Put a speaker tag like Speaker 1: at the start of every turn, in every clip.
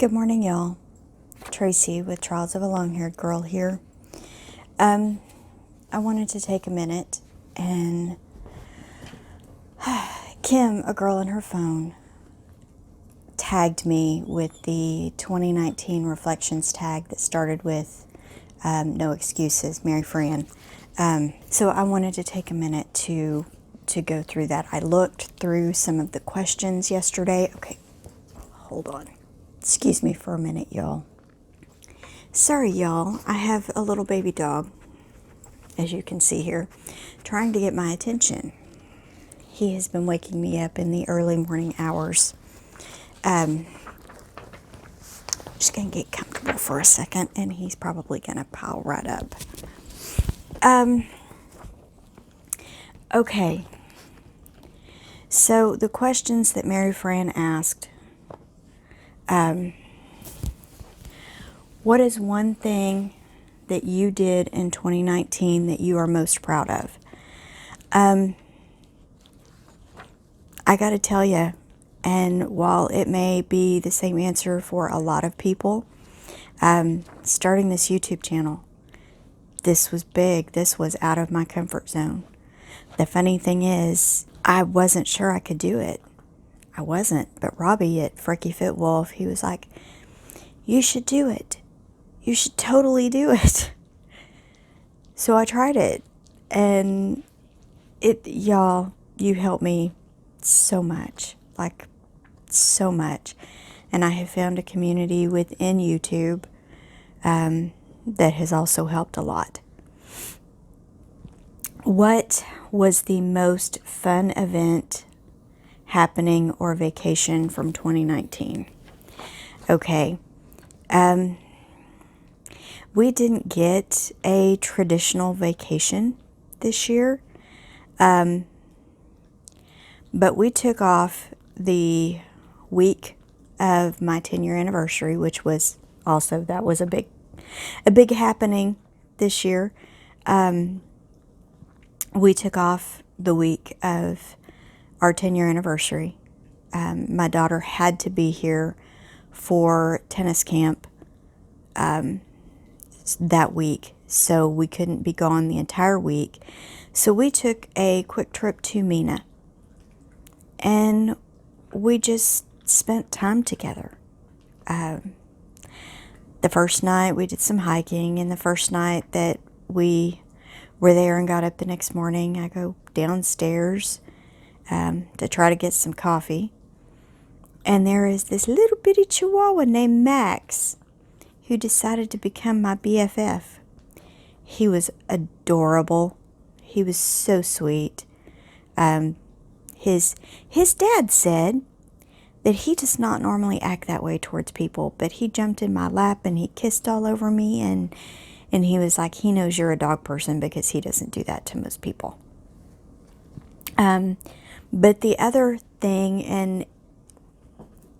Speaker 1: Good morning, y'all. Tracy with Trials of a Long-Haired Girl here. I wanted to take a minute and Kim, a girl on her phone, tagged me with the 2019 Reflections tag that started with No Excuses, Mary Fran. So I wanted to take a minute to go through that. I looked through some of the questions yesterday. Okay, hold on. Excuse me for a minute, y'all. Sorry, y'all. I have a little baby dog, as you can see here, trying to get my attention. He has been waking me up in the early morning hours. Just going to get comfortable for a second, and he's probably going to pile right up. Okay. So the questions that Mary Fran asked, what is one thing that you did in 2019 that you are most proud of? I got to tell you, and while it may be the same answer for a lot of people, starting this YouTube channel, this was big. This was out of my comfort zone. The funny thing is, I wasn't sure I could do it. I wasn't. But Robbie at Freaky Fit Wolf, he was like, you should do it. You should totally do it. So I tried it. And y'all, you helped me so much. Like, so much. And I have found a community within YouTube that has also helped a lot. What was the most fun event, happening, or vacation from 2019? Okay. We didn't get a traditional vacation this year, but we took off the week of my 10-year anniversary, which was also, that was a big happening this year. We took off the week of our 10-year anniversary. My daughter had to be here for tennis camp that week, so we couldn't be gone the entire week. So we took a quick trip to Mena, and we just spent time together. The first night we did some hiking, and the first night that we were there and got up the next morning, I go downstairs to try to get some coffee. And there is this little bitty chihuahua named Max who decided to become my BFF. He was adorable. He was so sweet. His dad said that he does not normally act that way towards people, but he jumped in my lap and he kissed all over me, and he was like, he knows you're a dog person because he doesn't do that to most people. But the other thing, and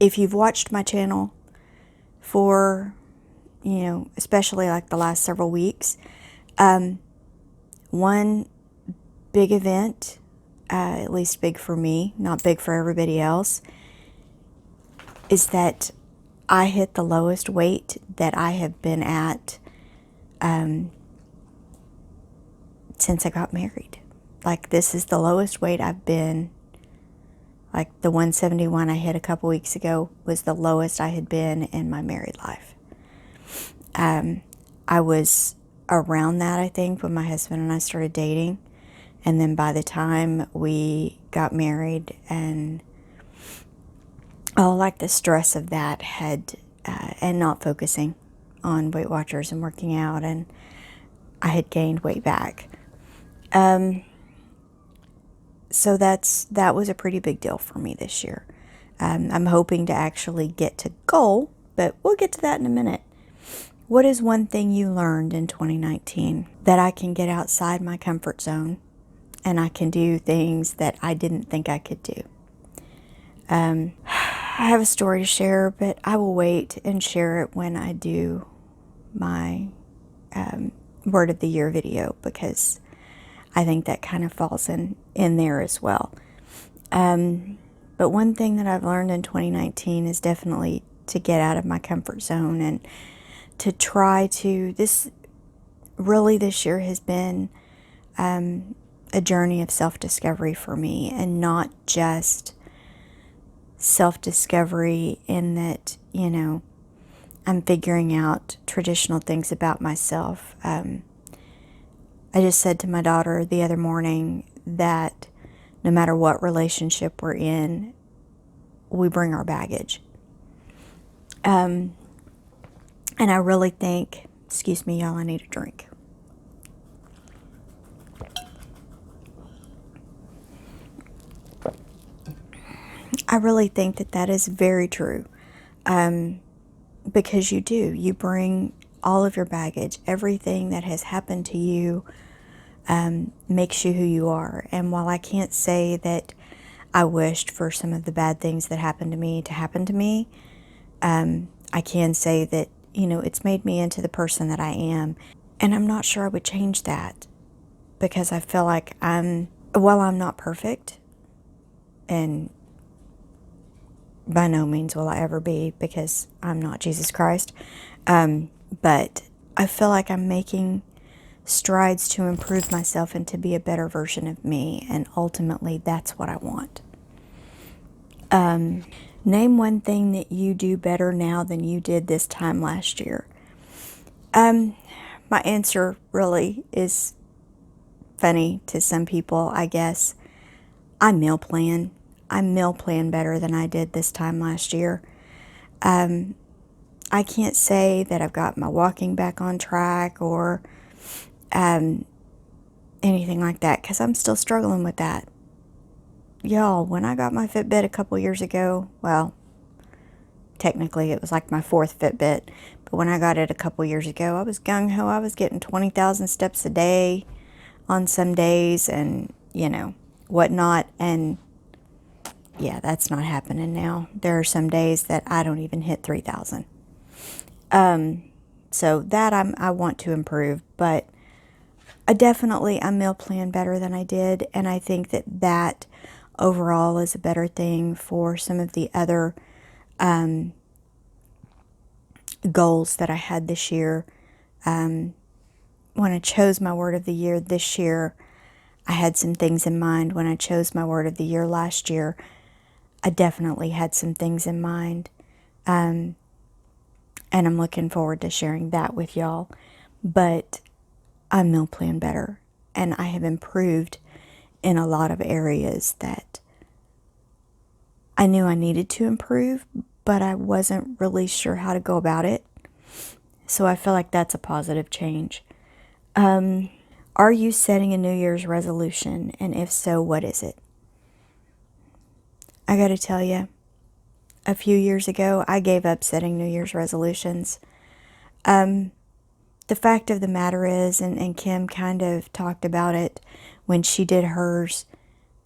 Speaker 1: if you've watched my channel for, especially like the last several weeks, one big event, at least big for me, not big for everybody else, is that I hit the lowest weight that I have been at since I got married. Like, this is the lowest weight I've been. Like, the 171 I hit a couple weeks ago was the lowest I had been in my married life. I was around that, I think, when my husband and I started dating. And then by the time we got married, and like the stress of that had, and not focusing on Weight Watchers and working out, and I had gained weight back. So that was a pretty big deal for me this year. I'm hoping to actually get to goal, but we'll get to that in a minute. What is one thing you learned in 2019? That I can get outside my comfort zone and I can do things that I didn't think I could do. I have a story to share, but I will wait and share it when I do my Word of the Year video, because I think that kind of falls in there as well. But one thing that I've learned in 2019 is definitely to get out of my comfort zone and to try to, this year has been a journey of self-discovery for me, and not just self-discovery in that, I'm figuring out traditional things about myself. I just said to my daughter the other morning that no matter what relationship we're in, we bring our baggage. And I really think, excuse me, y'all, I need a drink. I really think that that is very true. Because you do. You bring all of your baggage. Everything that has happened to you makes you who you are. And while I can't say that I wished for some of the bad things that happened to me to happen to me, I can say that, it's made me into the person that I am. And I'm not sure I would change that, because I feel like while I'm not perfect, and by no means will I ever be, because I'm not Jesus Christ, but I feel like I'm making strides to improve myself and to be a better version of me, and ultimately that's what I want. Name one thing that you do better now than you did this time last year. My answer really is funny to some people, I guess. I meal plan. I meal plan better than I did this time last year. I can't say that I've got my walking back on track or anything like that, because I'm still struggling with that. Y'all, when I got my Fitbit a couple years ago, well, technically it was like my fourth Fitbit, but when I got it a couple years ago, I was gung-ho. I was getting 20,000 steps a day on some days and, whatnot. And yeah, that's not happening now. There are some days that I don't even hit 3,000. So that I want to improve, but I meal plan better than I did, and I think that overall is a better thing for some of the other goals that I had this year. When I chose my word of the year this year, I had some things in mind. When I chose my word of the year last year, I definitely had some things in mind. And I'm looking forward to sharing that with y'all. But I meal plan better, and I have improved in a lot of areas that I knew I needed to improve, but I wasn't really sure how to go about it. So I feel like that's a positive change. Are you setting a New Year's resolution? And if so, what is it? I got to tell you, a few years ago, I gave up setting New Year's resolutions. The fact of the matter is, and Kim kind of talked about it when she did hers,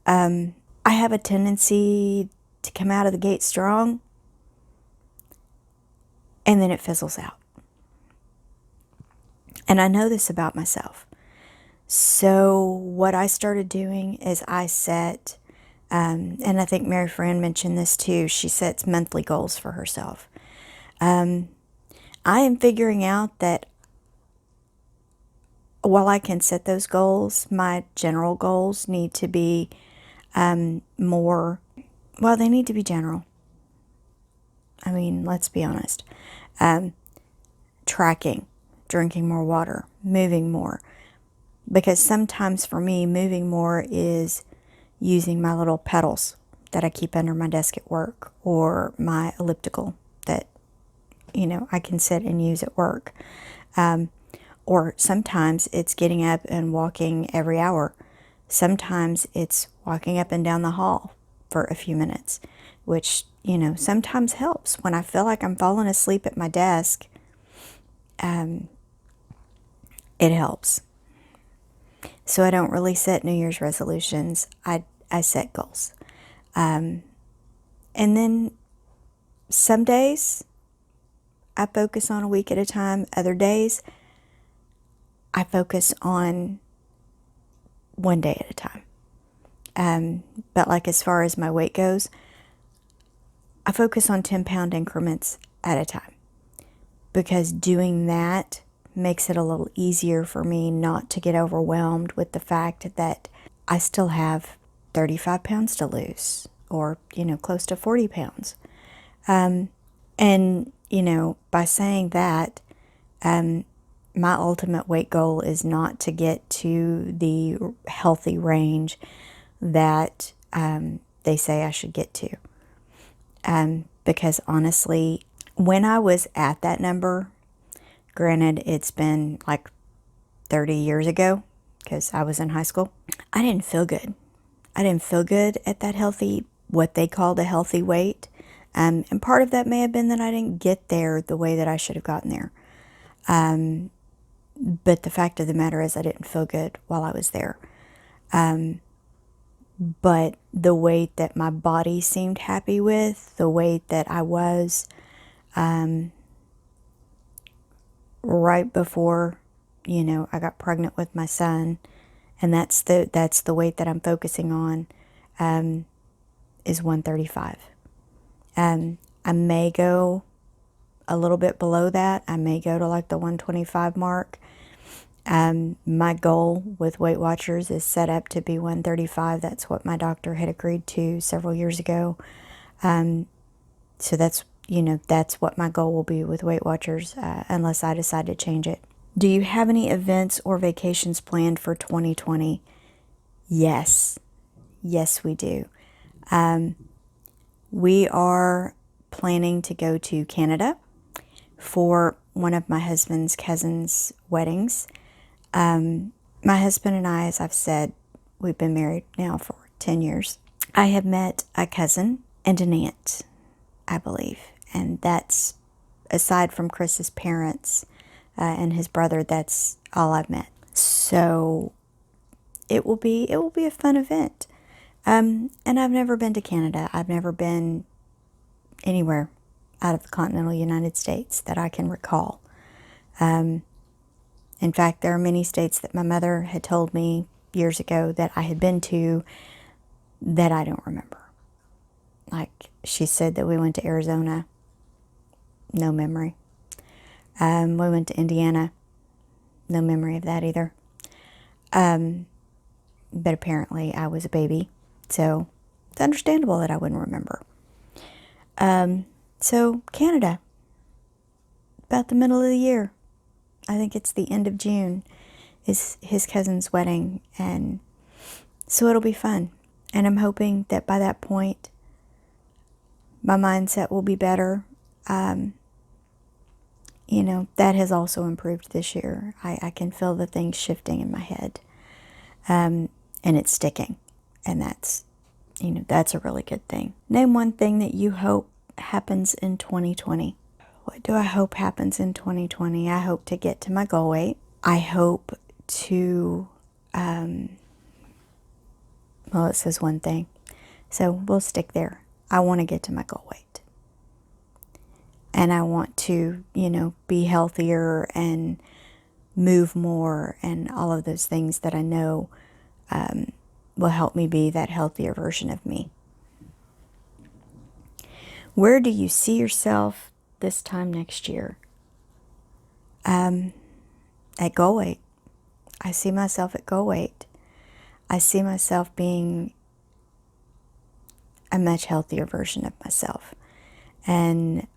Speaker 1: I have a tendency to come out of the gate strong, and then it fizzles out. And I know this about myself. So what I started doing is I set, and I think Mary Fran mentioned this too, she sets monthly goals for herself. I am figuring out that while I can set those goals, my general goals need to be more, well, they need to be general. I mean, let's be honest. Tracking, drinking more water, moving more. Because sometimes for me, moving more is using my little pedals that I keep under my desk at work, or my elliptical that, I can sit and use at work. Or sometimes it's getting up and walking every hour. Sometimes it's walking up and down the hall for a few minutes, which, sometimes helps. When I feel like I'm falling asleep at my desk, it helps. So I don't really set New Year's resolutions. I set goals. And then some days I focus on a week at a time. Other days I focus on one day at a time. But like as far as my weight goes, I focus on 10-pound increments at a time, because doing that makes it a little easier for me not to get overwhelmed with the fact that I still have 35 pounds to lose, or, close to 40 pounds. And, by saying that, my ultimate weight goal is not to get to the healthy range that they say I should get to. Because honestly, when I was at that number, granted, it's been like 30 years ago because I was in high school, I didn't feel good. I didn't feel good at that healthy, what they called a healthy weight. And part of that may have been that I didn't get there the way that I should have gotten there. But the fact of the matter is I didn't feel good while I was there. But the weight that my body seemed happy with, the weight that I was right before, I got pregnant with my son, and that's the weight that I'm focusing on, is 135. I may go a little bit below that. I may go to like the 125 mark. My goal with Weight Watchers is set up to be 135. That's what my doctor had agreed to several years ago. So that's what my goal will be with Weight Watchers, unless I decide to change it. Do you have any events or vacations planned for 2020? Yes. Yes, we do. We are planning to go to Canada for one of my husband's cousins' weddings. My husband and I, as I've said, we've been married now for 10 years. I have met a cousin and an aunt, I believe. And that's, aside from Chris's parents and his brother, that's all I've met. So it will be a fun event. And I've never been to Canada. I've never been anywhere out of the continental United States that I can recall. In fact, there are many states that my mother had told me years ago that I had been to that I don't remember. Like, she said that we went to Arizona. No memory. We went to Indiana. No memory of that either. But apparently I was a baby, so it's understandable that I wouldn't remember. So Canada, about the middle of the year. I think it's the end of June is his cousin's wedding, and so it'll be fun. And I'm hoping that by that point, my mindset will be better. That has also improved this year. I can feel the things shifting in my head, and it's sticking, and that's a really good thing. Name one thing that you hope happens in 2020. What do I hope happens in 2020? I hope to get to my goal weight. I hope to, it says one thing, so we'll stick there. I want to get to my goal weight. And I want to, be healthier and move more and all of those things that I know will help me be that healthier version of me. Where do you see yourself this time next year? At goal weight. I see myself at goal weight. I see myself being a much healthier version of myself. And,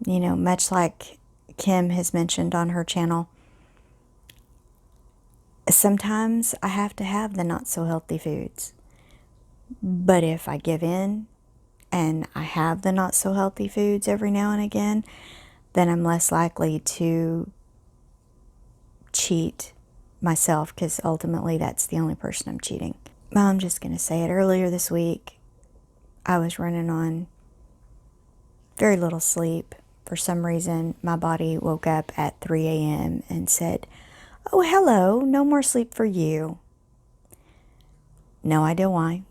Speaker 1: much like Kim has mentioned on her channel, sometimes I have to have the not so healthy foods. But if I give in and I have the not so healthy foods every now and again, then I'm less likely to cheat myself, because ultimately that's the only person I'm cheating. Well, I'm just going to say it. Earlier this week, I was running on very little sleep. For some reason, my body woke up at 3 a.m. and said, "Oh, hello, no more sleep for you." No idea why.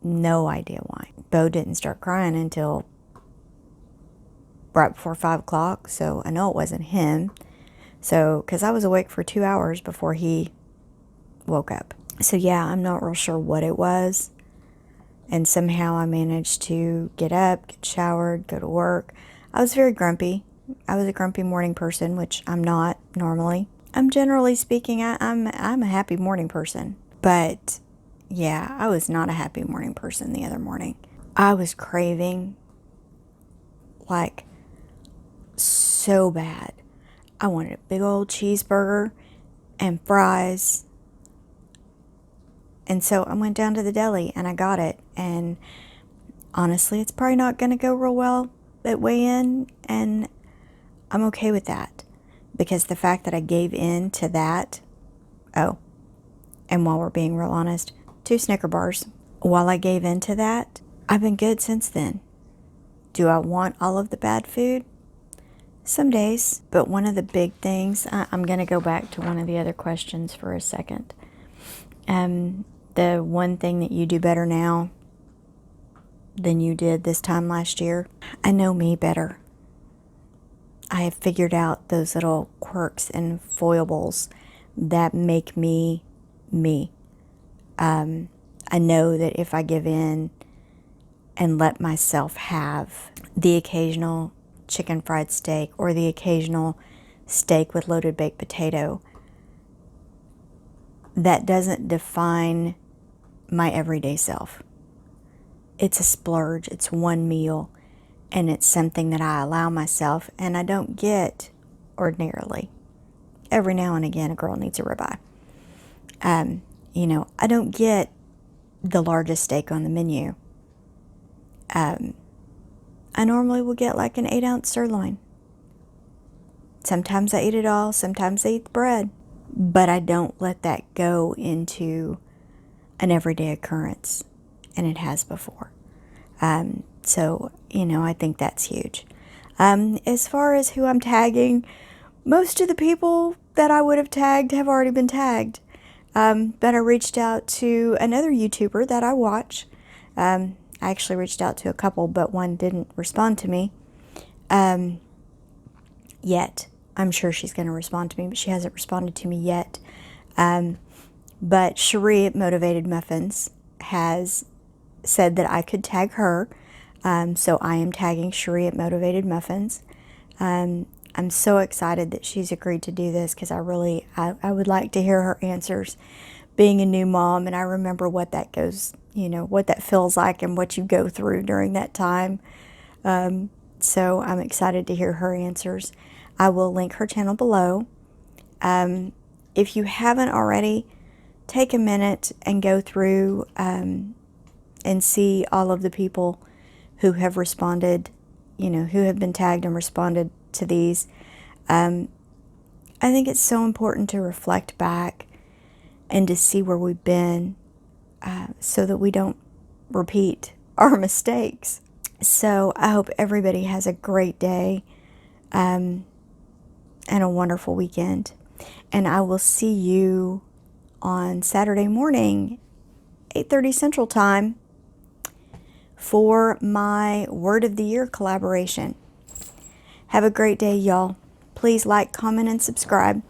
Speaker 1: No idea why. Bo didn't start crying until right before 5 o'clock, so I know it wasn't him. So, because I was awake for 2 hours before he woke up. So yeah, I'm not real sure what it was. And somehow I managed to get up, get showered, go to work. I was very grumpy. I was a grumpy morning person, which I'm not normally. I'm generally speaking, I'm a happy morning person. But yeah, I was not a happy morning person the other morning. I was craving, like, so bad. I wanted a big old cheeseburger and fries. And so I went down to the deli and I got it. And honestly, it's probably not going to go real well at weigh-in. And I'm okay with that. Because the fact that I gave in to that, oh, and while we're being real honest, 2 Snicker bars. While I gave in to that, I've been good since then. Do I want all of the bad food? Some days. But one of the big things, I'm going to go back to one of the other questions for a second. The one thing that you do better now than you did this time last year, I know me better. I have figured out those little quirks and foibles that make me me. I know that if I give in and let myself have the occasional chicken fried steak or the occasional steak with loaded baked potato, that doesn't define my everyday self. It's a splurge. It's one meal. And it's something that I allow myself, and I don't get ordinarily. Every now and again, a girl needs a ribeye. I don't get the largest steak on the menu. I normally will get like an 8-ounce sirloin. Sometimes I eat it all. Sometimes I eat the bread. But I don't let that go into an everyday occurrence. And it has before. So, I think that's huge. As far as who I'm tagging, most of the people that I would have tagged have already been tagged. But I reached out to another YouTuber that I watch. I actually reached out to a couple, but one didn't respond to me. Yet. I'm sure she's going to respond to me, but she hasn't responded to me yet. But Cherie at Motivated Muffins has said that I could tag her. So I am tagging Cherie at Motivated Muffins. I'm so excited that she's agreed to do this because I would like to hear her answers being a new mom. And I remember what that goes, what that feels like and what you go through during that time. So I'm excited to hear her answers. I will link her channel below. If you haven't already, take a minute and go through and see all of the people who have responded, who have been tagged and responded to these. I think it's so important to reflect back and to see where we've been so that we don't repeat our mistakes. So I hope everybody has a great day and a wonderful weekend. And I will see you on Saturday morning, 8:30 Central Time, for my Word of the Year collaboration. Have a great day, y'all. Please like, comment, and subscribe.